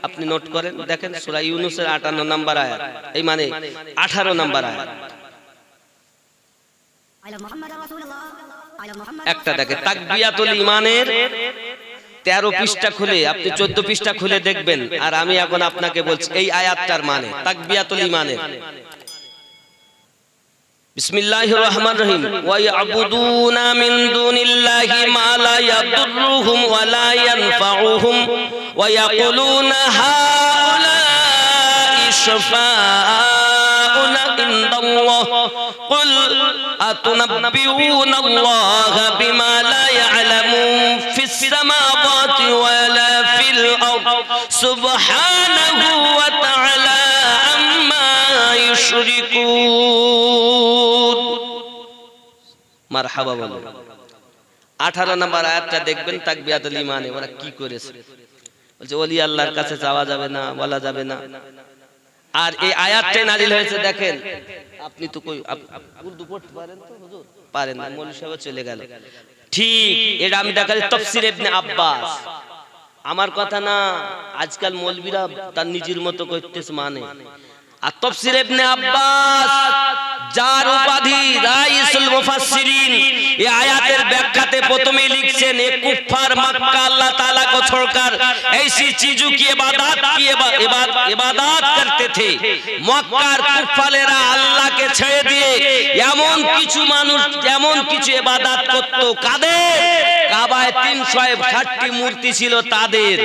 আপনি নোট করেন, দেখেন সূরা ইউনূসের 58 নম্বর আয়াত, এই মানে 18 নম্বর আয়াত। একটা দেখেন তাকবিয়াতুল ঈমানের 13 পৃষ্ঠা খুলে আপনি 14 পৃষ্ঠা খুলে দেখবেন। আর আমি এখন আপনাকে বলছি এই আয়াতটার মানে তাকবিয়াতুল ঈমানের। বিসমিল্লাহির রহমানির রহিম। ওয়া ইয়াবুদুনা মিন দুনিল্লাহি মা লা ইয়াদুররুহুম ওয়া লা ইয়ানফাউহুম ওয়া ইয়াকুলুনা হাউলাই শাফাআউনা ইনদাল্লাহ কুল আতুনাব্বিউনাল্লাহা বিমা লা ইয়ালামু ফিস সামাওয়াতি ওয়া লা ফিল আরদ সুবহানাহু ওয়া তাআলা আম্মা ইউশরিকুন। মারহাবা বলুন। 18 নম্বর আয়াতটা দেখবেন তাকবিয়াতুল ঈমানে ওরা কি করেছে। বলছে ওলি আল্লাহর কাছে যাওয়া যাবে না, বলা যাবে না। আর এই আয়াতটা নাজিল হয়েছে দেখেন, আপনি তো কই উর্দু পড়তে পারেন তো হুজুর? পারেন না, মৌলভী সাহেব চলে গেল। ঠিক এটা আমি দেখাচ্ছি তাফসীর ইবনে আব্বাস। আমার কথা না, আজকাল মৌলভীরা তার নিজের মতো করতেছে মানে। আর তাফসীর ইবনে আব্বাস যার উপাধি রাইসুল মুফাসসিরিন, এই আয়াতের ব্যাখ্যাতে প্রথমেই লিখছেন এ কুফার মক্কা আল্লাহ ताला को छोड़कर ऐसी चीजों की इबादत करते थे। মক্কার কুফারেরা আল্লাহকে ছেড়ে দিয়ে এমন কিছু মানুষ এমন কিছু ইবাদত করত। কাদের? কাবায় 360টি মূর্তি ছিল তাদের।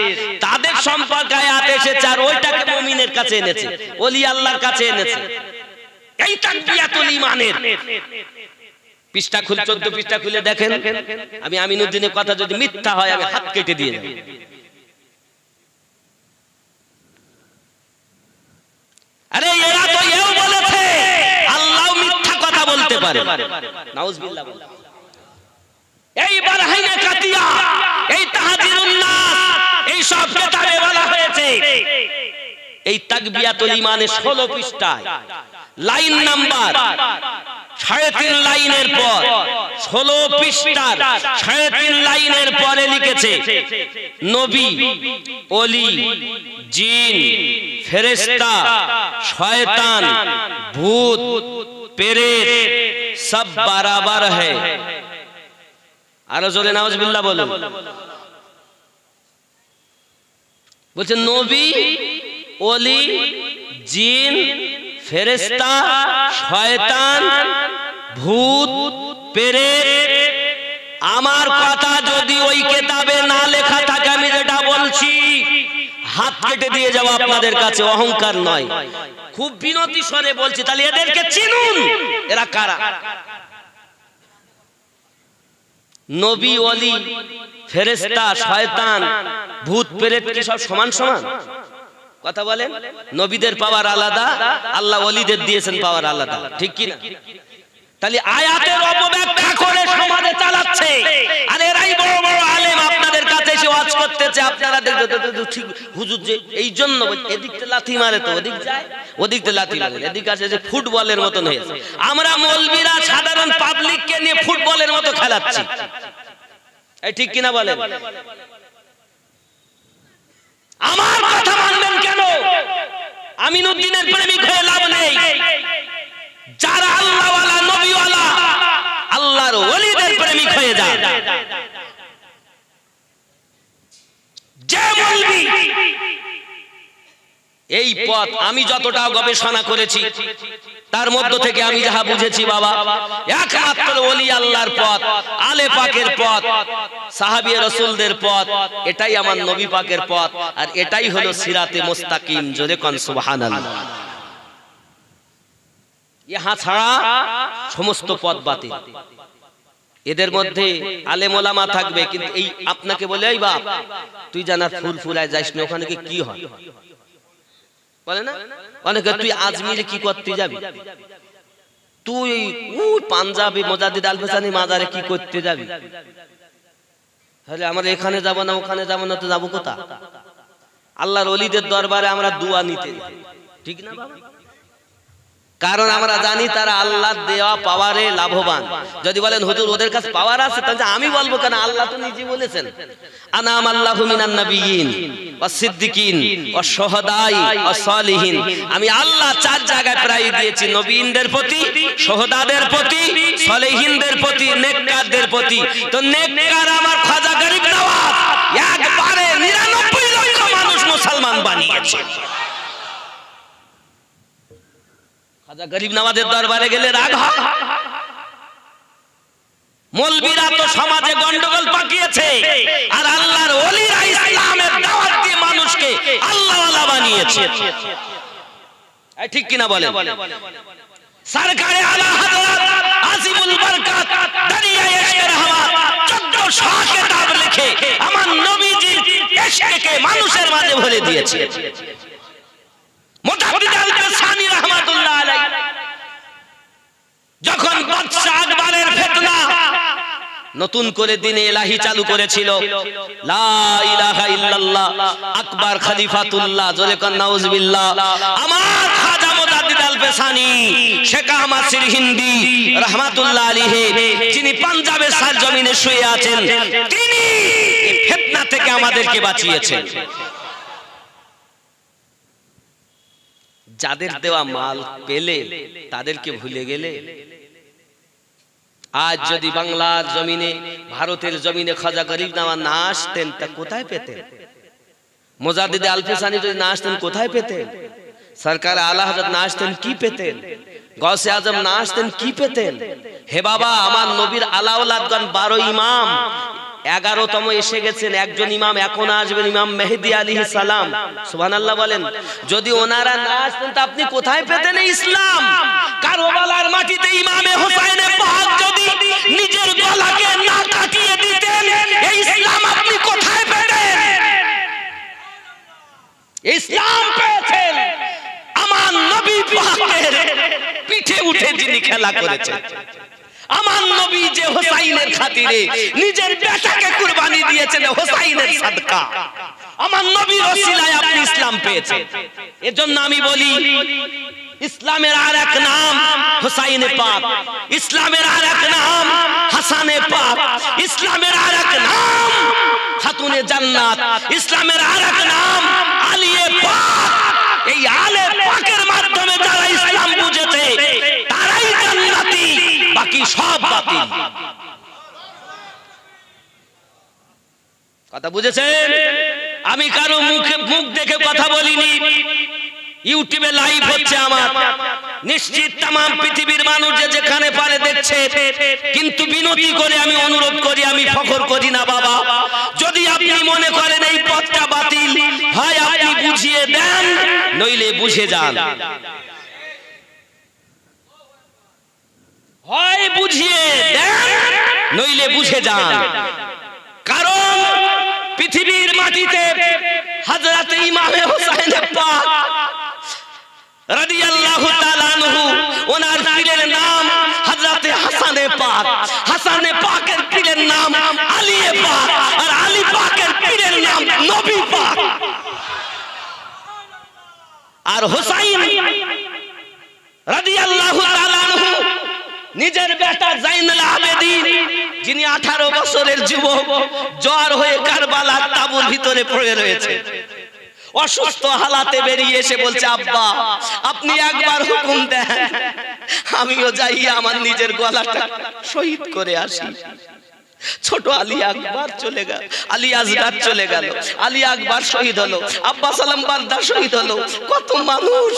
তাদের সম্পর্কে আয়াত এসেছে আর ওইটাকে মুমিনের কাছে এনেছে, ওলি আল্লাহর কাছে এনেছে। এই তাকবিয়াতুল ঈমানের পৃষ্ঠা খুলে 14 পৃষ্ঠা খুলে দেখেন। আমি আমিনুদ্দিনের কথা যদি মিথ্যা হয় আমি হাত কেটে দিয়ে দেব। আরে এরা তো এও বলেছে আল্লাহ মিথ্যা কথা বলতে পারে। নাউজুবিল্লাহ। এই বারহাইনে কাতিয়া, এই তাহজিরুন নাস, এই সব কিতাবে বলা হয়েছে এই তাকবিয়াতুল ঈমানের 16 পৃষ্ঠায় লাইন নাম্বার 3.5 লাইনের পর 16 পৃষ্ঠার 3.5 লাইনের পরে লিখেছে নবী, ওলি, জিন, ফেরেশতা, শয়তান, ভূত, পেরেত সব বরাবর है। আরো জোরে নাউজুবিল্লাহ বলুন। বলছে নবী, ওলি, জিন, ফেরেশতা, শয়তান, ভূত, পেরেত আমার কথা যদি ওই কিতাবে না লেখা থাকে আমি যেটা বলছি হাত কেটে দিয়ে যাব আপনাদের কাছে, অহংকার নয়, খুব বিনতি স্বরে বলছি। তাহলে এদেরকে চিনুন, এরা কারা? নবী, ওলি, ফেরেশতা, শয়তান, ভূত, পেরেত কি সব সমান সমান? কথা বলেন। নবীদের পাওয়ার আলাদা, আল্লাহ ওলিদের দিয়েছেন পাওয়ার আলাদা, ঠিক কি না? তাহলে আয়াতের অপব্যাখ্যা করে সমাজে চালাচ্ছে। আর এরাই বড় বড় আলেম আপনাদের কাছে এসে ওয়াজ করতেছে, আপনারা ঠিক হুজুর যে এই জন্য এদিকতে লাথি মারে তো ওদিক যায়, ওদিকতে লাথি মারে এদিক আসে, যে ফুটবলের মতন হয়েছে। আমরা মৌলবীরা সাধারণ পাবলিককে নিয়ে ফুটবলের মতো খেলাচ্ছি, এই ঠিক কিনা বলেন? আমার কথা মানবেন কেন? আমিনুদ্দিনের প্রেমিক হয়ে লাভ নেই। যারা আল্লাহওয়ালা, নবীওয়ালা, আল্লাহর ওলিদের প্রেমিক হয়ে যায়। যে বলবি এই পথ, আমি যতটা গবেষণা করেছি তার মধ্য থেকে আমি যাহা বুঝেছি বাবা, একমাত্র ওলি আল্লাহর পথ, আলে পাকের পথ, সাহাবী রাসূলদের পথ, এটাই আমার নবী পাকের পথ, আর এটাই হলো সিরাতে মুস্তাকিম। জোরে কোন সুবহানাল্লাহ। ইহা ছাড়া সমস্ত পথ বাতিল। এদের মধ্যে আলেম ওলামা থাকবে, কিন্তু এই আপনাকে বলে এই বাপ তুই জানার ফুলফুলায় যাইস না, ওখানে কি হয় বলে না? অনেকে তুই আজমিরে কি করতে যাবি, তুই পাঞ্জাবি মুজাদ্দিদ আল-ফাসানি মাজারে কি করতে যাবি? তাহলে আমরা এখানে যাব না, ওখানে যাব না, তো যাবো কোথা? আল্লাহর ওলিদের দরবারে আমরা দোয়া নিতে, ঠিক না বাবা? কারণ আমরা জানি তারা আল্লাহর দেওয়া পাওয়ারে লাভবান। যদি বলেন হুজুর ওদের কাছে পাওয়ার আছে, তাহলে আমি বলবো কেন? আল্লাহ তো নিজে বলেছেন আনাম আল্লাহু মিনান নাবিয়িন ওয়াস সিদ্দিকিন ওয়াস শুহাদাই ওয়াস সালিহিন। আমি আল্লাহ চার জায়গায় প্রায় দিয়েছি, নবীনদের প্রতি, শুহাদাদের প্রতি, সালিহিনদের প্রতি, নেককারদের প্রতি। তো নেককার আমার খাজা গরিব নওয়াজ একবারে 99 লক্ষ মানুষ মুসলমান বানিয়েছে। খাজা গরিব নওয়াজের দরবারে গেলে রাগ হয়। মৌলবীরা তো সমাজে গন্ডগোল পাকিয়েছে, আর আল্লাহর ওলিরা ইসলামের দাওয়াত দিয়ে মানুষকে আল্লাহওয়ালা বানিয়েছে। ঠিক কিনা বলেন? সরকারে আলা হযরত আজিমুল বরকত দরিয়ায়ে ইশকে রহমান 1400 কিতাব লিখে আমার নবীজির ইশকে মানুষের মাঝে ভরে দিয়েছে। মুজাদ্দিদ আল-কাসানি রাহমাতুল্লাহ আলাইহি যখন বাদশা আকবরের ফিতনা নতুন করে দিনে ইলাহি চালু করেছিল, লা ইলাহা ইল্লাল্লাহ আকবর খলিফাতুল্লাহ, জোরে কোন নাউজুবিল্লাহ। আমার খাজা মুজাদ্দিদ আল-কাসানি শেখ আহমদ সিরহিন্দি রাহমাতুল্লাহ আলাইহি, যিনি পাঞ্জাবের সরজমিনে শুয়ে আছেন, তিনি এই ফিতনা থেকে আমাদেরকে বাঁচিয়েছেন। যাদের দেওয়া মাল পেলে তাদেরকে ভুলে গেলে। আজ যদি বাংলার জমিনে, ভারতের জমিনে খাজা গরিব নওয়াজ না আসতেন তা কোথায় পেতেন? মুজাদ্দিদ আল-কাসানি যদি না আসতেন কোথায় পেতেন? সরকার আলা হযরত না আসতেন কি পেতেন? গৌসে আজম না আসতেন কি পেতেন? হে বাবা, আমার নবীর আলাওলাদগণ 12 ইমাম, 11তম এসে গেছেন, একজন ইমাম এখন আসবেন, ইমাম মেহেদী আলাইহিস সালাম। সুবহানাল্লাহ বলেন। যদি ওনারা না আসতেন তা আপনি কোথায় পেতেন ইসলাম? কারবালার মাটিতে ইমামে হোসেনের পাক যদি নিজের গলাকে না কাটিয়ে দিতেন, এই ইসলাম আপনি কোথায় পেতেন? ইসলাম পেয়েছেন আমার নবী পাকের পিঠে উঠে যিনি খেলা করেছেন। আমার নবী যে হোসাইনের খাতিরে নিজের বেটাকে কুরবানি দিয়েছেন, হোসাইনের সাদকা। আমার নবীর ওসিলায় আপনি ইসলাম পেয়েছেন। এজন্য আমি বলি, ইসলামের আরেক নাম হোসাইনে পাক, ইসলামের আরেক নাম হাসানে পাক, ইসলামের আরেক নাম খাতুনে জান্নাত, ইসলামের আরেক নাম আলিয়ে পাক। এই আলে পাকের মাধ্যমে যারা ইসলাম বুঝেছে তারাই জান্নাতি, বাকি সব বাতিল। কথা বুঝেছেন? আমি কারো মুখ দেখে কথা বলিনি। ইউটিউবে লাইভ হচ্ছে আমার, নিশ্চিত तमाम পৃথিবীর মানুষ যে যেখানে পারে দেখছে। কিন্তু বিনতি করে আমি অনুরোধ করি, আমি ফখর করি না বাবা, যদি আপনি মনে করেন এই পথটা বাতিল, হয় আপনি বুঝিয়ে দেন নইলে বুঝে যান। হয় বুঝিয়ে দেন নইলে বুঝে যান। কারণ পৃথিবীর মাটিতে হযরত ইমামে হোসেন পাক রাদিয়াল্লাহু তাআলা আনহু, ওনার পীরের নাম হযরত হাসানে পাক, হাসানে পাকের পীরের নাম আলী পাক, আর আলী পাকের পীরের নাম নবী পাক। আর হোসাইন রাদিয়াল্লাহু তাআলা আনহু নিজের বেটা জাইনুল আবেদিন, যিনি 18 বছরের যুবক, জ্বর হয়ে কারবালার তাঁবুর ভিতরে পড়ে রয়েছে, অসুস্থ হালাতে বেরিয়ে এসে বলছে, আব্বা আপনি একবার হুকুম দেন, আমিও যাই আমার নিজের গলাটা শহীদ করে আসি। ছোট আলী আকবর চলে গেল, আলী আসগার চলে গেল, আলী আকবর শহীদ হলো, আব্বা সালাম বারদার শহীদ হলো। কত মানুষ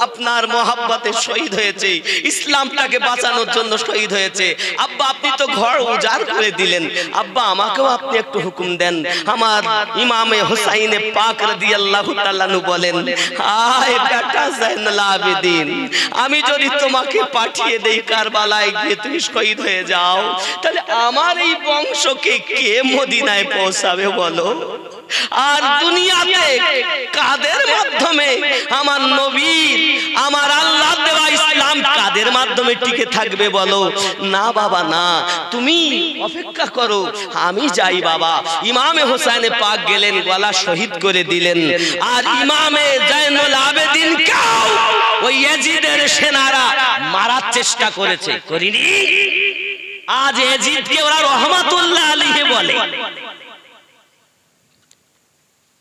আপনার মহাব্বতে শহীদ হয়েছে, ইসলামটাকে বাঁচানোর জন্য শহীদ হয়েছে। আব্বা আপনি তো ঘর উজাড় করে দিলেন, আব্বা আমাকেও আপনি একটু হুকুম দেন। আমার ইমামে হোসাইনে পাক রাদিয়াল্লাহু তাআলা আনহু বলেন, আয় বেটা জাইনুল আবেদিন, আমি যদি তোমাকে পাঠিয়ে দেই কারবালায় গিয়ে তুমি শহীদ হয়ে যাও, তাহলে আমার এই বংশকে কে মদিনায় পৌঁছাবে বলো? আর দুনিয়াতে কাদের মাধ্যমে আমার নবীর, আমার আল্লাহ দেওয়া ইসলাম কাদের মাধ্যমে টিকে থাকবে বলো? না বাবা না, তুমি অপেক্ষা করো, আমি যাই বাবা। ইমামে হোসেন পাক গেলেন, গলা শহীদ করে দিলেন। আর ইমামে জাইনুল আবেদিন কেও ওই ইয়াজিদের সেনারা মারার চেষ্টা করেছে, করিনি? আজ ইয়াজিদকে ওরা রহমাতুল্লাহ আলাইহি বলে।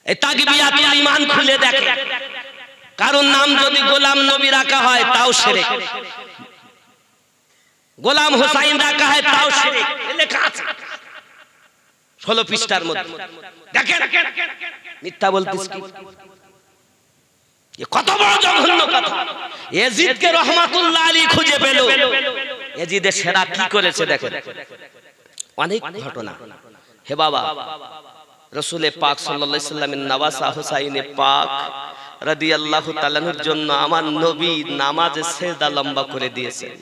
এই তাকবিয়াতুল ঈমান খুলে দেখে, কারণ নাম যদি গোলাম নবী রাখা হয় তাও শিরক, গোলাম হোসাইন রাখা হয় তাও শিরক, লেখা আছে 16 পৃষ্ঠার মধ্যে। দেখেন মিথ্যা বলতিস কি, কত বড় জঘন্য কথা। ইয়াজিদকে রহমাতুল্লাহ আলী খুঁজে পেল, ইয়াজিদের সেরা কি করেছে দেখেন, অনেক ঘটনা। হে বাবা, রাসূল পাক সাল্লাল্লাহু আলাইহি সাল্লামের নওয়াসা হুসাইনে পাক রাদিয়াল্লাহু তাআলার জন্য আমার নবী নামাজে সিজদা লম্বা করে দিয়েছেন।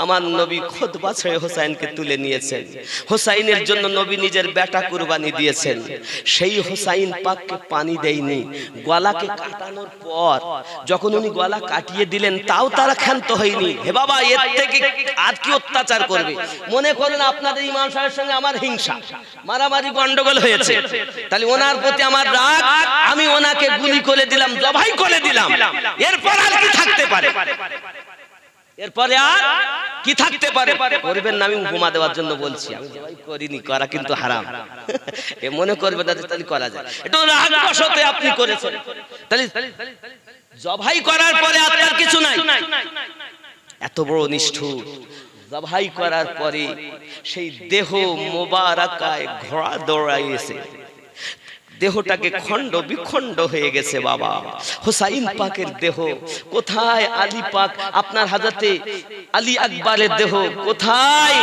আমার নবী খুতবা ছেড়ে হোসাইনকে তুলে নিয়েছেন। হোসাইনের জন্য নবী নিজের বেটা কুরবানি দিয়েছেন। সেই হোসাইন পাককে পানি দেয়নি, গলাকে কাটানোর পর যখন উনি গলা কাটিয়ে দিলেন তাও তারা ক্ষান্ত হয়নি। হে বাবা, এর থেকে আর কি অত্যাচার করবে? মনে করেন আপনাদের ইমাম সাহেবের সঙ্গে আমার হিংসা, মারামারি গন্ডগোল হয়েছে, তাহলে ওনার প্রতি আমার রাগ, আমি ওনাকে গুলি করে দিলাম, জবাই করে দিলাম, এরপর আর কি থাকতে পারে? এরপরে আর কি থাকতে পারে? করবেন না, আমি উপমা দেওয়ার জন্য বলছি, আমি জবাই করিনি, করা কিন্তু হারাম। এ মনে করবে না তাহলে করা যায়, এটা রাগ বশতে আপনি করেছেন, তাহলে জবাই করার পরে আর কিছু নাই। এত বড় নিষ্ঠুর, জবাই করার পরে সেই দেহ মোবারকায় ঘোড়া দৌড়াইয়েছে, দেহটাকে খণ্ড বিখণ্ড হয়ে গেছে। বাবা, হুসাইন পাকের দেহ কোথায়? আলী পাক আপনার হযরতে আলী আকবরের দেহ কোথায়?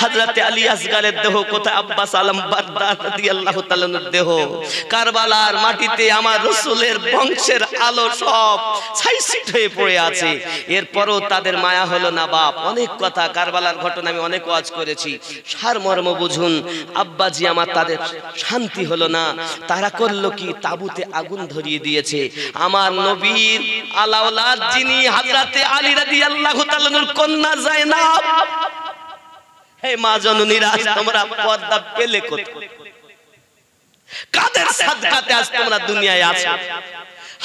হযরতে আলী আসগরের দেহ কোথায়? আব্বাস আলম বারদার রাদিয়াল্লাহু তাআলার দেহ কারবালার মাটিতে আমার রাসূলের বংশের আলো সব ছাইছিট হয়ে পড়ে আছে। এরপরও তাদের মায়া হলো না। বাপ, অনেক কথা, কারবালার ঘটনা আমি অনেক ওয়াজ করেছি, সারমর্ম বুঝুন। আব্বাজি আমার, তাদের শান্তি হলো না। তারা করলো কি? তাবুতে আগুন ধরিয়ে দিয়েছে। আমার নবীর আলাওলাদ যিনি হযরতে আলী রাদিয়াল্লাহু তাআলার কন্যা যায়নাব, হে মা জননীরা, তোমরা পর্দা পেলে কোথায়? কাদের সাদকাতে আজ তোমরা দুনিয়ায় আছো?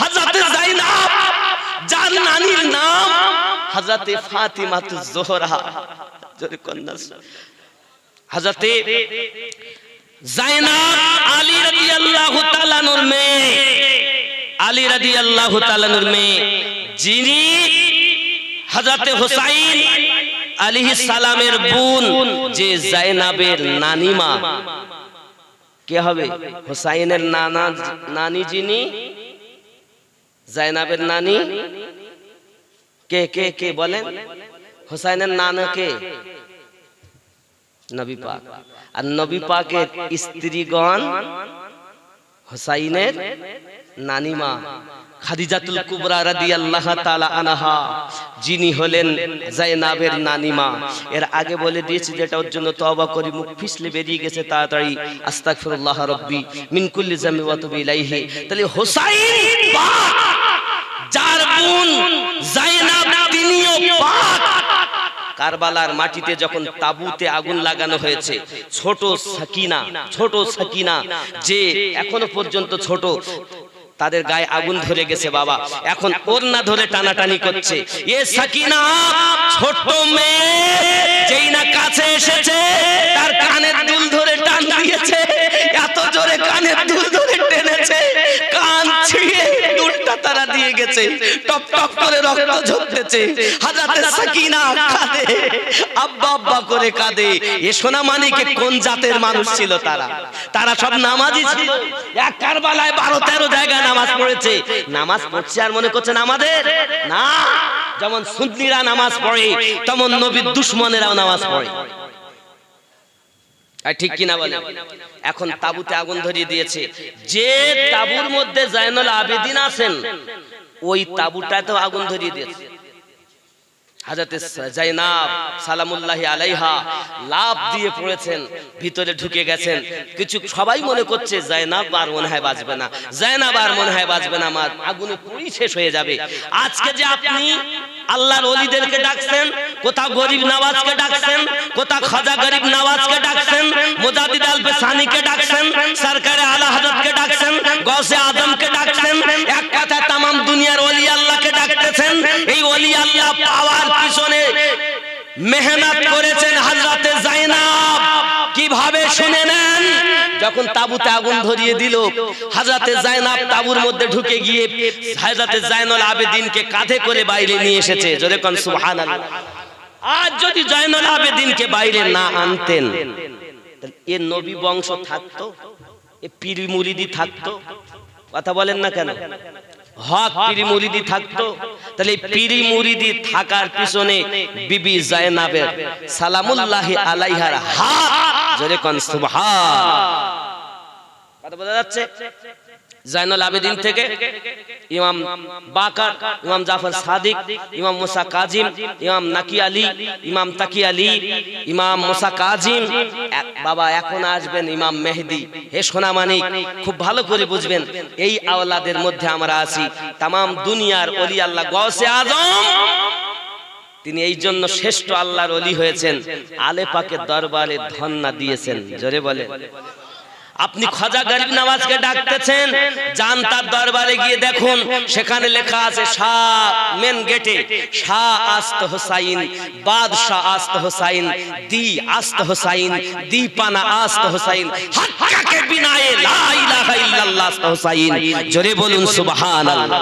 হযরতে যায়নাব, যার নানির নাম হযরতে ফাতিমাতুজ জোহরা, জোরে কন্যা হযরতে যায়নাব আলী রাদিয়াল্লাহু তাআলার মেয়ে, আলী রাদিয়াল্লাহু তাআলার মেয়ে, যিনি হযরতে হুসাইন আলাইহিস সালামের বোন, যে যায়নাবের নানিমা। কে হবে? হুসাইনের নানি যিনি, যায়নাবের নানি কে? কে কে বলেন? হুসাইনের নানা কে? নবী পাক। আর নবী পাকের স্ত্রীগণ হুসাইনের নানিমা খাদিজাতুল কুবরা রাদিয়াল্লাহু তাআলা আনহা, যিনি হলেন যায়নাবের নানিমা। এর আগে বলে দিয়েছি যেটা ওর জন্য তওবা করি, মুখ ফিসলে বেরিয়ে গেছে তাড়াতাড়ি, আস্তাগফিরুল্লাহ রাব্বি মিন কুল্লি যামবি ওয়া তুবু ইলাইহি। তাহলে হুসাইন পাক, যার বোন যায়নাব, তিনিও পাক। কারবালার মাটিতে যখন তাবুতে আগুন লাগানো হয়েছে, ছোট সাকিনা যে এখনো পর্যন্ত ছোট, তাদের গায়ে আগুন ধরে গেছে। বাবা, এখন ওড়না ধরে টানাটানি করছে। এ সাকিনা ছোট মেয়ে, যেই না কাছে এসেছে তার কানের দুল ধরে টান দিয়েছে, এত জোরে কানের দুল ধরে টেনেছে, কান ছিঁড়ে দুলটা তারা দিয়ে গেছে, টপ টপ করে রক্ত ঝরতেছে। হযরতে সাকিনা কাঁদে, আব্বা আব্বা করে কাঁদে। এ সোনামানিকে কোন জাতের মানুষ ছিল তারা? তারা সব নামাজি ছিল। এক কারবালায় 12-13 জায়গায় নামাজ পড়েছে। নামাজ পড়ছে আর মনে করছেন আমাদের না, যেমন সুন্নিরা নামাজ পড়ে তেমন নবীর দুশমনেরাও নামাজ পড়ে। ঠিক কিনা বলে? এখন তাবুতে আগুন ধরিয়ে দিয়েছে। যে তাবুর মধ্যে জাইনুল আবেদিন আছেন, ওই তাবুটাতেও আগুন ধরিয়ে দিয়েছে। হযরতে যায়নাব সালামুল্লাহি আলাইহা লাফ দিয়ে পড়েছেন, ভিতরে ঢুকে গেছেন। কিছু সবাই মনে করছে যায়নাব আর মনে হয় বাঁচবে না, যায়নাব আর মনে হয় বাঁচবে না, আমার আগুনে পুড়ি শেষ হয়ে যাবে। আজকে যে আপনি আল্লাহর ওলিদেরকে ডাকছেন, কোথাও গরিব নওয়াজকে ডাকছেন, কোথাও খাজা গরিব নওয়াজকে ডাকছেন, মুজাদ্দিদ আল-বেসানিকে ডাকছেন, সরকারে আলা হযরতকে ডাকছেন, গৌসে আজমকে ডাকছেন, এক কথায় तमाम দুনিয়ার ওলি আল্লাহকে ডাকতেছেন। এই ওলি আল্লাহ পাওয়ার পিছনে মেহনত করেছেন হযরতে যায়নাব। কিভাবে শুনে নেন? যখন তাবুতে আগুন ধরিয়ে দিল, হযরতে যায়েনব তাবুর মধ্যে ঢুকে গিয়ে হযরতে যায়নুল আবেদিনকে কাঁধে করে বাইরে নিয়ে এসেছে। জোরে কোন সুবহানাল্লাহ। আজ যদি যায়নুল আবেদিনকে বাইরে না আনতেন, এ নবী বংশ থাকতো, এ পীর মুরিদি থাকতো? কথা বলেন না কেন? হক পীর মুরিদি থাকতো? তাহলে পীর মুরিদি থাকার পিছনে বিবি যায়েনবের সালামুল্লাহি আলাইহার হাত, জোরে কোন সুবহান। কথা বোঝা যাচ্ছে? যায়নুল আবেদিন থেকে ইমাম বাকার, ইমাম জাফর সাদিক, ইমাম মুসা কাজিম, ইমাম নাকি আলী, ইমাম তাকি আলী, ইমাম মুসা কাজিম, বাবা এখন আসবেন ইমাম মেহেদি। হে সোনামানিক, খুব ভালো করে বুঝবেন, এই আওলাদের মধ্যে আমরা আছি। তামাম দুনিয়ার ওলি আল্লাহ গৌসে আজম, তিনি এই জন্য শ্রেষ্ঠ আল্লাহর ওলি হয়েছেন, আলে পাকের দরবারে ধন্না দিয়েছেন। জোরে বলে। আপনি খাজা গরিব নওয়াজকে ডাকতেছেন, যান তার দরবারে গিয়ে দেখুন, সেখানে লেখা আছে শাহ মেন গেটে শাহ আস্ত হোসাইন, বাদশাহ আস্ত হোসাইন, দি আস্ত হোসাইন, দীপানা আস্ত হোসাইন, হক্কাকে বিনায়ে লা ইলাহা ইল্লাল্লাহ আস্ত হোসাইন। জোরে বলুন সুবহানাল্লাহ।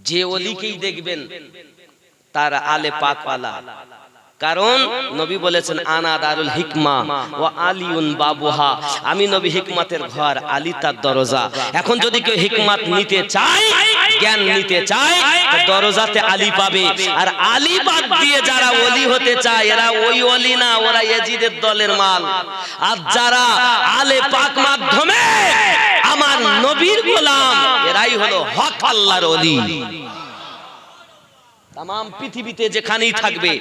যে ওলিকেই দেখবেন তার আলে পাকওয়ালা, কারণ নবী বলেছেন আনা দারুল হিকমা ওয়া আলিউন বাবুহা, আমি নবী হিকমতের ঘর, আলী তার দরজা। এখন যদি কেউ হিকমত নিতে চায়, জ্ঞান নিতে চায়, তো দরজাতে আলী পাবে। আর আলী বাদ দিয়ে যারা ওলি হতে চায়, এরা ওই ওলি না, ওরা ইয়াজিদের দলের মাল। আর যারা আলে পাক মাধ্যমে আমার নবীর গোলাম, এরাই হলো হক আল্লাহর ওলি। তাম পৃথিবীতে যেখানেই থাকবে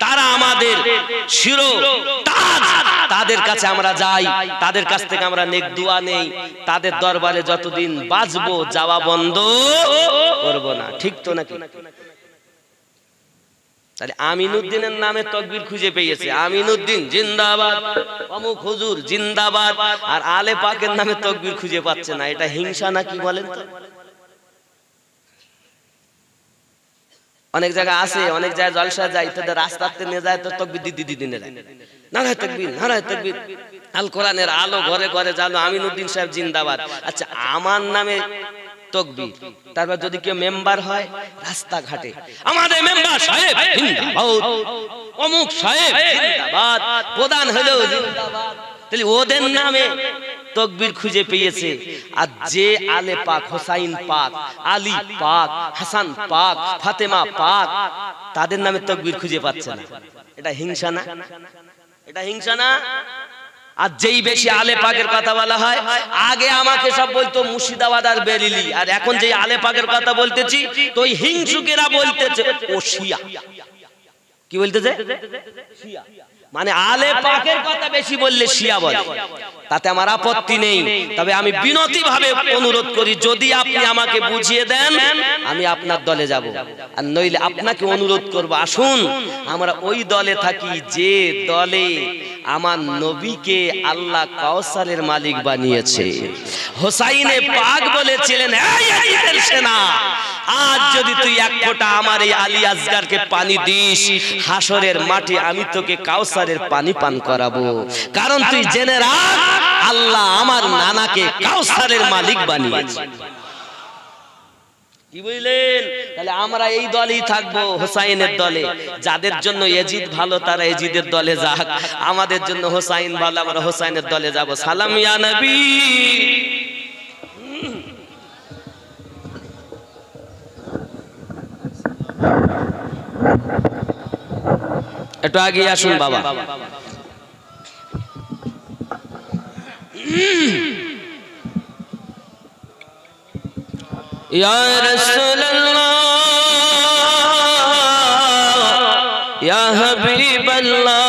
তারা আমাদের শিরো তাজ, তাদের কাছে আমরা যাই, তাদের কাছ থেকে আমরা নেক দোয়া নেই, তাদের দরবারে যতদিন বাজবো যাওয়া বন্ধ করব না। ঠিক তো নাকি? তাহলে আমিনউদ্দিনের নামে তাকবীর খুঁজে পেয়েছে, আমিনউদ্দিন জিন্দাবাদ, অমুক হুজুর জিন্দাবাদ, আর আলে পাকের নামে তাকবীর খুঁজে পাচ্ছে না। এটা হিংসা নাকি বলেন তো? অনেক জায়গা আছে, অনেক জায়গায় জলসা যায়, তাদের রাস্তাতে নিয়ে যায় তো তাকবীর দিদি নিয়ে যায়, নারায়ে তাকবীর, নারায়ে তাকবীর, আল কোরআনের আলো ঘরে ঘরে জানো, আমিনউদ্দিন সাহেব জিন্দাবাদ। আচ্ছা, আমার নামে তাকবীর, তারপর যদি কেউ মেম্বার হয় রাস্তাঘাটে, আমাদের মেম্বার সাহেব জিন্দাবাদ, অমুক সাহেব জিন্দাবাদ, প্রধান হলো জিন্দাবাদ, তাহলে ওদের নামে তাকবীর খুঁজে পেয়েছে। আর যে আলে পাক, হোসাইন পাক, আলী পাক, হাসান পাক, ফাতেমা পাক, তাদের নামে তাকবীর খুঁজে পাচ্ছে না, এটা হিংসা না? এটা হিংসা না? আর যেই বেশি আলে পাকের কথা বলা হয়, আগে আমাকে সব বলতো মুর্শিদাবাদ আর বেরেলি, আর এখন যেই আলে পাকের কথা বলতেছি তো ওই হিংসুকেরা বলতেছে ও শিয়া। কি বলতেছে? শিয়া। মানে আলে পাকের কথা বেশি বললে শিয়া বলে, তাতে আমার আপত্তি নেই। তবে আমি বিনতি ভাবে অনুরোধ করি, যদি আপনি আমাকে বুঝিয়ে দেন আমি আপনার দলে যাব, আর নইলে আপনাকে অনুরোধ করব আসুন আমরা ওই দলে থাকি যে দলে আমার নবীকে আল্লাহ কাউসারের মালিক বানিয়েছে। হোসাইনে পাক বলেছিলেন, এই ইয়াজিদের সেনা, আজ যদি তুই এক ফোঁটা আমার এই আলী আসগারকে পানি দিস, হাসরের মাঠে আমি তোকে কাউসারের পানি পান করাবো। কারণ তুই জেনে রাখ, আল্লাহ আমার নানাকে কাউসারের মালিক বানিয়েছে। কি বুঝলেন? তাহলে আমরা এই দলেই থাকবো, হোসাইনের দলে। যাদের জন্য ইয়াজিদ ভালো তারা ইয়াজিদের দলে যাক, আমাদের জন্য হোসাইন ভালো, আমরা হোসাইনের দলে যাব। সালাম ইয়া নবী। একটু আগে আসুন বাবা। ইয়া রাসূলুল্লাহ, ইয়া হাবিবাল্লাহ,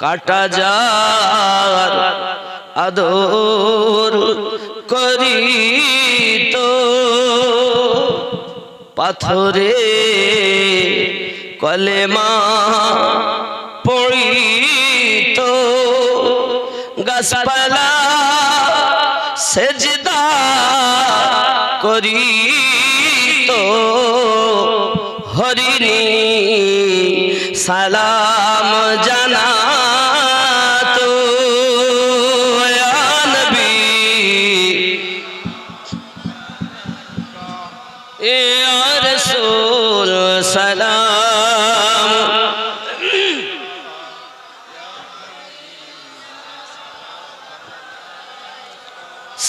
কাটা যার আদর করি তো পাথরে কলেমা পড়ি তো গাছপালা সেজদা করি তো হরিণী সালাম জানা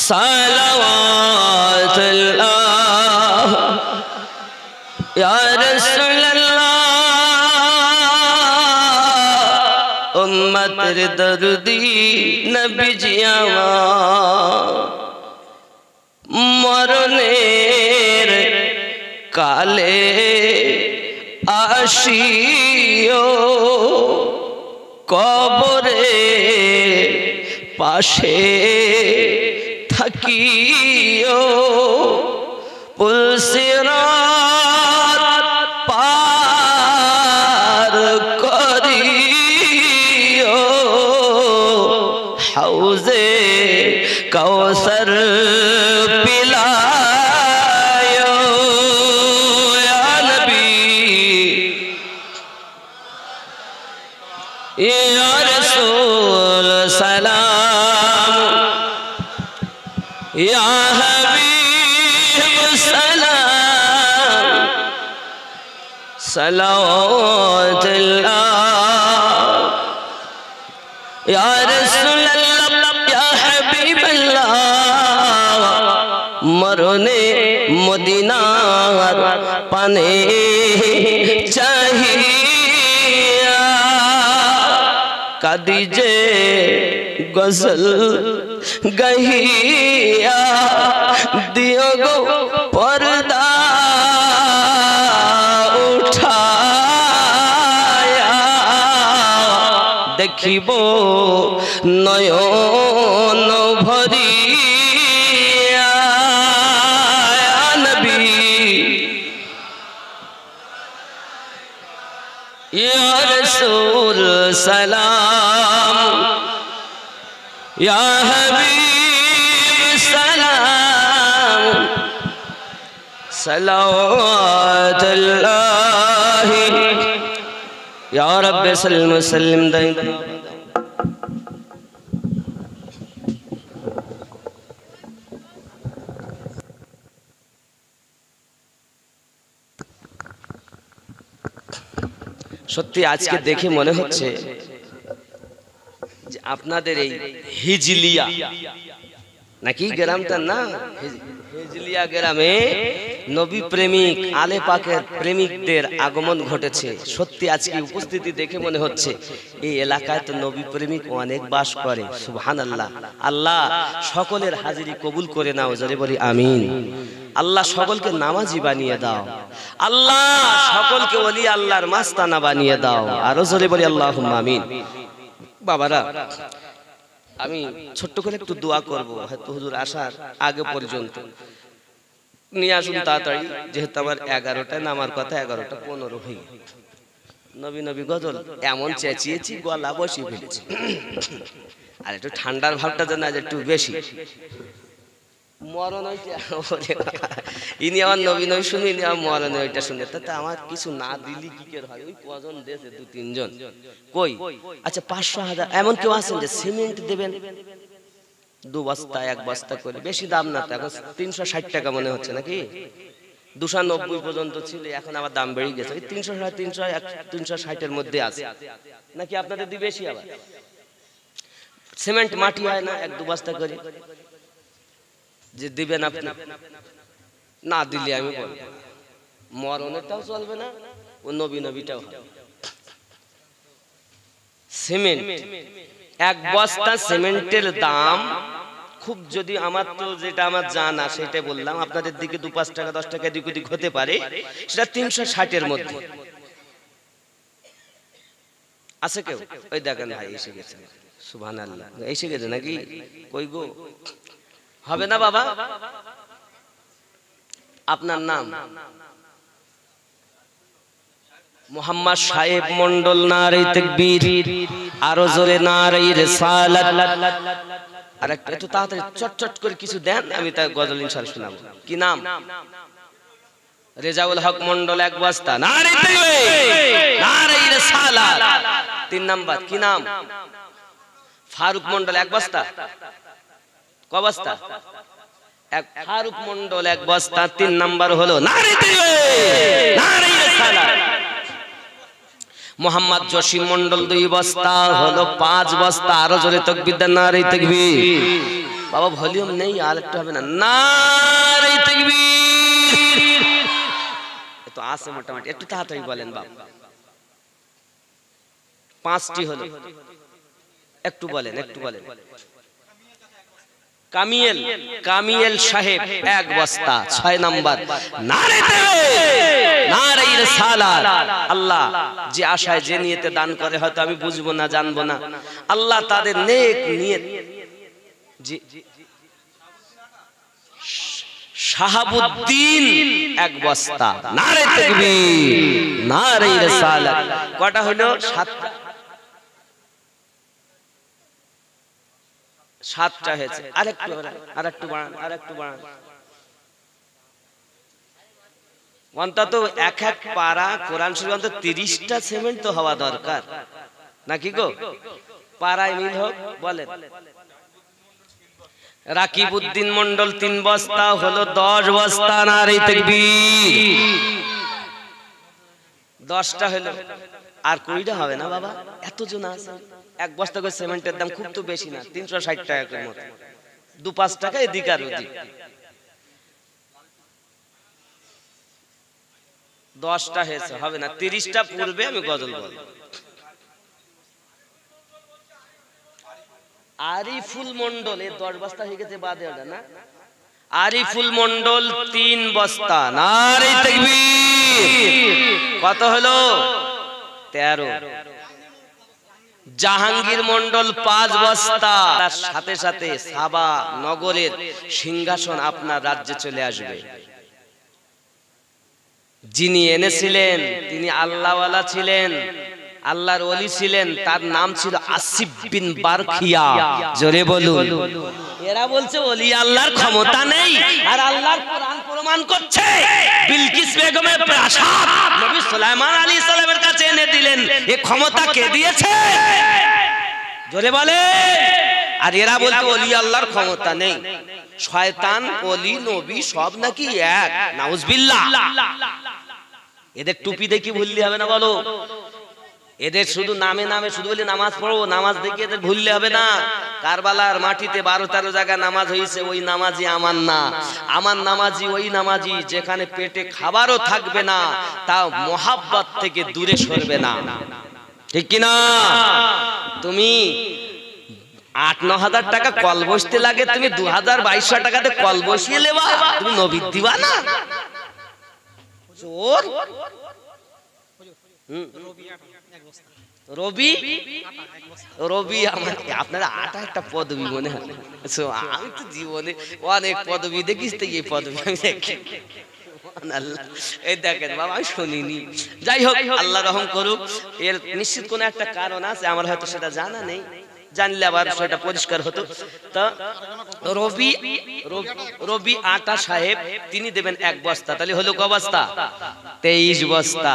সালাওয়াতুল্লাহ ইয়া রাসূলুল্লাহ উম্মতের দরদি নবীজি আমার মরণের কালে আসিও কবরে পাশে থাকিও পুলসিরাত পার করিও হাউজে কাউসার পিলায়ো ইয়া নবী ইয়া রাসূল সালাম ইয়া হাবিব সালাম সালাওয়াতুল্লাহ ইয়া রাসূলুল্লাহ ইয়া হাবিবাল্লাহ মরনে মদিনার পানে চাহিয়া কাদিজে গজল গহিয়া দিও গো পর্দা উঠায়া দেখিব নয়ন ভরিয়া নবী ইয়া রাসূল সালাম ইয়া হাবিব সালাম সালাওয়াতুল্লাহ ইয়া রাব্বি সাল্লিম ওয়া সাল্লিম দাইমা সত্যি আজকে দেখে মনে হচ্ছে যে আপনাদের এই হিজলিয়া নাকি গ্রামটার নাম হিজলিয়া গ্রামে নবী প্রেমিক আলে পাকের প্রেমিকদের আগমন ঘটেছে। সত্যি আজকে উপস্থিতি দেখে মনে হচ্ছে এই এলাকায় তো নবী প্রেমিক অনেক বাস করে। সুবহানাল্লাহ। আল্লাহ সকলের হাজিরি কবুল করে নাও, জোরে বলি আমিন। আল্লাহ সকলকে নামাজি বানিয়ে দাও, আল্লাহ সকলকে ওলি আল্লাহর মাস্তানা বানিয়ে দাও, আরো জোরে বলি আল্লাহুম্মা আমিন। বাবারা, আমি ছোট্ট করে একটু দোয়া করব, হয়তো হুজুর আসার আগে পর্যন্ত নিয়ে আসুন তাড়াতাড়ি, যেহেতু আমার 11টায় নামার কথা, 11:15 হয়ে নবী নবী গজল এমন চেঁচিয়েছি গলা বসিয়ে ফেলেছি। আর একটু ঠান্ডার ভাবটা যেন আজ একটু বেশি। মরণ ইনি আমার নবী নবী শুনি, ইনি আমার মরণ ওইটা শুনে, তাতে আমার কিছু না দিলি কি করে হয়? ওই কজন দেশে 2-3 জন কই। আচ্ছা 500-1000 এমন কেউ আছেন যে সিমেন্ট দেবেন 2 বস্তা 1 বস্তা করে, বেশি দাম না তো, এখন 360 টাকা মনে হচ্ছে নাকি, 290 পর্যন্ত ছিল, এখন আবার দাম বেড়ে গেছে, ওই 300 360 এর মধ্যে আছে নাকি? আপনাদের দিয়ে বেশি। আবার সিমেন্ট মাটি হয় না 1-2 বস্তা করে যে দিবেন আপনি, না দিলে আমি বলবো মরণেরটাও চলবে না, ও নবী নবীটাও হবে। সিমেন্ট 1 বস্তা সিমেন্টের দাম খুব, যদি আমার তো যেটা আমার জানা সেটা বললাম, আপনাদের দিকে 2-5 টাকা 10 টাকা দিক ওদিক হতে পারে, সেটা 360 এর মধ্যে আছে। কেউ ওই দেখেন ভাই এসে গেছে, সুবহানাল্লাহ, এসে গেছে নাকি? কই গো, হবে না বাবা? আপনার নাম? মোহাম্মদ সাহেব মন্ডল। নারে তাকবীর, আরো জোরে নারে রিসালাত। আর একটু তাড়াতাড়ি চটচট করে কিছু দেন, আমি তা গজল ইনশাআল্লাহ শোনাবো। কি নাম? রেজাউল হক মন্ডল 1 বস্তা। নারে তাকবীর, নারে রিসালাত। 3 নাম্বার কি নাম? ফারুক মন্ডল 1 বস্তা। ক বস্তা? ফারুক মন্ডল 1 বস্তা। 3 নাম্বার হলো নারে তাকবীর, নারে রিসালাত। মোহাম্মদ জসিম মন্ডল 2 বস্তা, হলো 5 বস্তা। আরো জোরে তাকবীর দেন, নারে তাকবীর। বাবা ভলিউম নেই, আর একটু হবে না? নারে তাকবীর। তো আছে মোটামুটি, একটু তাড়াতাড়ি বলেন বাবা। 5টি হলো, একটু বলেন, একটু বলেন। কামিয়েল, কামিয়েল সাহেব 1 বস্তা। 6 নাম্বার নারে তাকবীর, নারে রিসালাত। আল্লাহ যে আশায় যে নিয়তে দান করে, হয়তো আমি বুঝবো না, জানবো না, আল্লাহ তাদের নেক নিয়ত। জি, শাহাবুদ্দিন 1 বস্তা। নারে তাকবীর, নারে রিসালাত। কটা হলো? 7টা। 7টা হয়েছে। আরেকটু বাড়ান, আরেকটু বাড়ান। অন্তত এক পারা কোরআন শরীফ অন্তত 30টা সিমেন্ট তো হওয়া দরকার নাকি গো? পাড়ায় মিল হোক। বলেন। রাকিবউদ্দিন মন্ডল 3 বস্তা, হলো 10 বস্তা। নারে তাকবীর। 10টা হলো। আর 20টা হবে না বাবা, এত জন আছে। 1 বস্তা করে সিমেন্টের দাম খুব তো বেশি না, 360 টাকার মতো, 2-5 টাকা এদিক আর ওদিক। 10টা হয়েছে, হবে না। 30টা পূর্বে আমি গজল বলবো। আরিফুল মন্ডল 10 বস্তা হয়ে গেছে, বাদে ওটা না? আরিফুল মন্ডল 3 বস্তা। নারে তাকবীর। কত হলো? 13। জাহাঙ্গীর মন্ডল 5 বস্তা। তার সাথে সাথে সাবা নগরের সিংহাসন আপনার রাজ্যে চলে আসবে। যিনি এনেছিলেন তিনি আল্লাহওয়ালা ছিলেন, আল্লাহর ওলি ছিলেন, তার নাম ছিল আসিফ বিন বারখিয়া। জোরে বলুন। এরা বলছে ওলি আল্লাহর ক্ষমতা নেই, আর আল্লাহর কোরআন প্রমাণ করছে। বিলকিস বেগমের প্রাসাদ নবী সুলাইমান আলাইহিস সালামের কাছে এনে দিলেন, এ ক্ষমতা কে দিয়েছে? জোরে বলে। আর এরা বলছে ওলি আল্লাহর ক্ষমতা নেই। শয়তান, ওলি, নবী সব নাকি এক। নাউজুবিল্লাহ। এদের টুপি দেখি ভুললে হবে না, বলো। এদের শুধু নামে নামে শুধু বলি নামাজ পড়ো, নামাজ দেখে এদের ভুললে হবে না। কারবালার মাটিতে 12-13 জায়গায় নামাজ হয়েছে, ওই নামাজি আমার না। আমার নামাজি ওই নামাজি যেখানে পেটে খাবারও থাকবে না, তা মোহাব্বত থেকে দূরে সরবে না। ঠিক কিনা? তুমি 8-9 হাজার টাকা কল বসতে লাগে, তুমি 2000-2200 টাকাতে কল বসিয়ে নেবা, তুমি নবী দিবা না? চোর। রবি, রবি আমার আপনারা 8টা একটা পদবী মনে হয়। আমি তো জীবনে অনেক পদবী দেখিস, তো এই পদবী আমি দেখি। এই দেখেন বাবা, আমি শুনিনি। যাই হোক, আল্লাহ রহম করুক। এর নিশ্চিত কোন একটা কারণ আছে, আমার হয়তো সেটা জানা নেই, জানলে আবার সেটা পরিষ্কার হতো। তা রবি আটা সাহেব তিনি দেবেন 1 বস্তা। তাহলে হলো ক বস্তা? 23 বস্তা।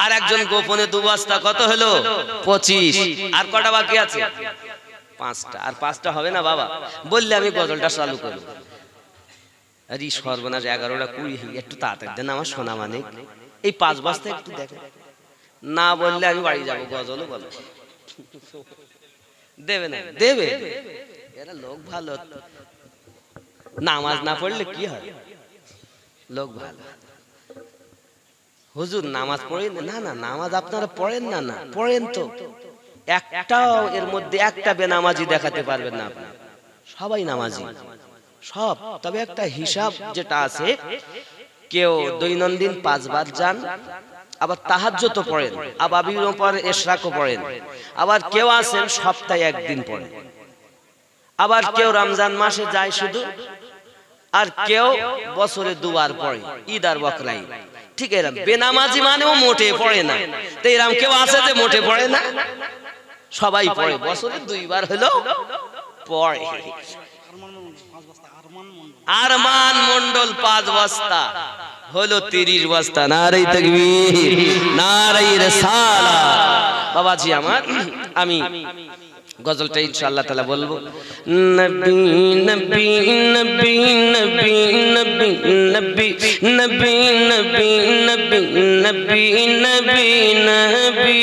আর একজন গোপনে 2 বস্তা। কত হলো? 25। আর কটা বাকি আছে? 5টা। আর 5টা হবে না বাবা, বললে আমি গজলটা চালু করব। আরে সর্বনাশ, 11টা 20। একটু তাড়াতাড়ি দেন আমার সোনা মানে। এই 5 বস্তা একটু দেখেন, না বললে আমি বাড়ি যাবো। গজলও বলো। দেবে না? দেবে। এরা লোক ভালো, নামাজ না পড়লে কি হয়? লোক ভালো। হুজুর নামাজ পড়েন না? না, নামাজ আপনারা পড়েন না? না পড়েন তো। একটাও এর মধ্যে একটা বেনামাজি দেখাতে পারবেন না আপনি। সবাই নামাজি সব। তবে একটা হিসাব যেটা আছে, কেউ দৈনন্দিন 5 বার যান, আবার তাহাজ্জুদও পড়েন, আবাবির উপর ইশরাকও পড়েন, আবার কেউ আছেন সপ্তাহে 1 দিন পড়েন, আবার কেউ রমজান মাসে যায় শুধু, আর কেউ বছরে 2 বার পড়ে, ঈদ আর বকরা ঈদ। ঠিক এরকম বেনামাজি মানেও মোটে পড়ে না। তো এরকম কেউ আছে যে মোটে পড়ে না? সবাই পড়ে, বছরে 2 বার হলো পড়ে। আরমান মন্ডল 5 বস্তা, হলো 30 বস্তা। নারে তাকবীর, নারে রিসালাত। বাবাজি আমার, আমি গজলটা ইনশাআল্লাহ তাআলা বলবো। নবী নবী নবী নবী নবী নবী নবী নবী নবী নবী নবী নবী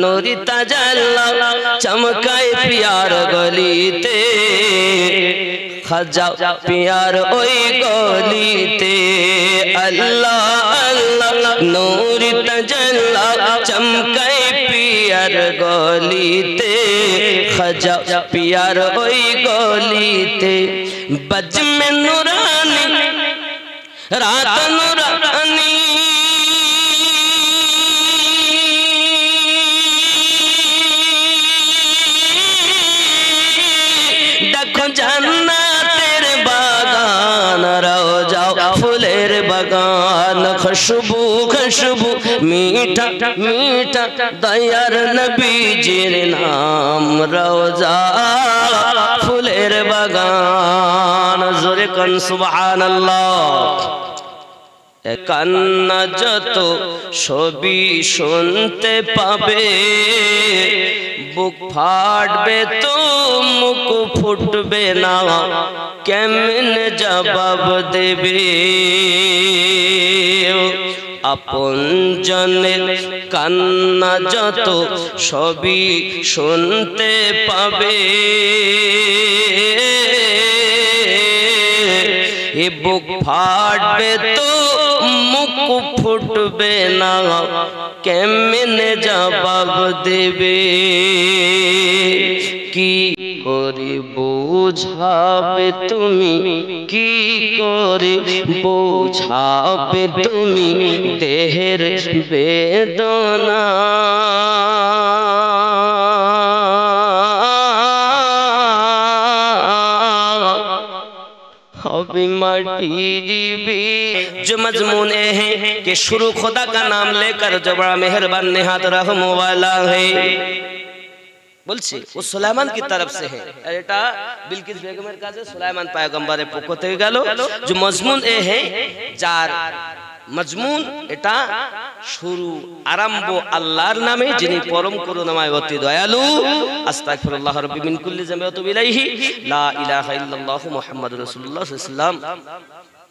नूरी तजल्ला चमकाए प्यार गलीते खजा प्यार ओई गलीते अल्लाह अल्लाह नूरी तजल्ला चमकाए प्यार गलीते खजा प्यार ओई गलीते बज में नूरानी रात नूरानी देखो जन्नतेर बागान रोजा फूलेर बागान खुशबू खुशबू मीठा मीठा दयार नबीजीर नाम रोजा फूलेर बागान जोरे कन सुबहानाल्लाह কান্না যত ছবি শুনতে পাবে বুক ফাটবে তো মুখ ফুটবে না কেমনে জবাব দেবে আপন জনের কান্না যত ছবি শুনতে পাবে এ বুক ফাটবে তো মুখ ফুটবে না কেমনে জবাব দেবে কি করে বোঝাবে তুমি কি করে বোঝাবে তুমি দেহের বেদনা जो मजमून है कि शुरू खुदा का नाम लेकर जो बड़ा मेहरबान निहायत रहम वाला है বলছি ও সুলাইমান की तरफ से है এটা বিলকিস বেগমের কাছে সুলাইমান পয়গম্বরের পক্ষ থেকে গেল যে মজমুন এ है যার মজমুন এটা শুরু আরম্ভ আল্লাহর নামে যিনি পরম করুণাময় অতি দয়ালু আস্তাগফিরুল্লাহ রাব্বি মিন কুল্লি যামবি ওয়া তুবু ইলাইহি লা ইলাহা ইল্লাল্লাহু মুহাম্মাদুর রাসূলুল্লাহ সাল্লাল্লাহু আলাইহি ওয়াসাল্লাম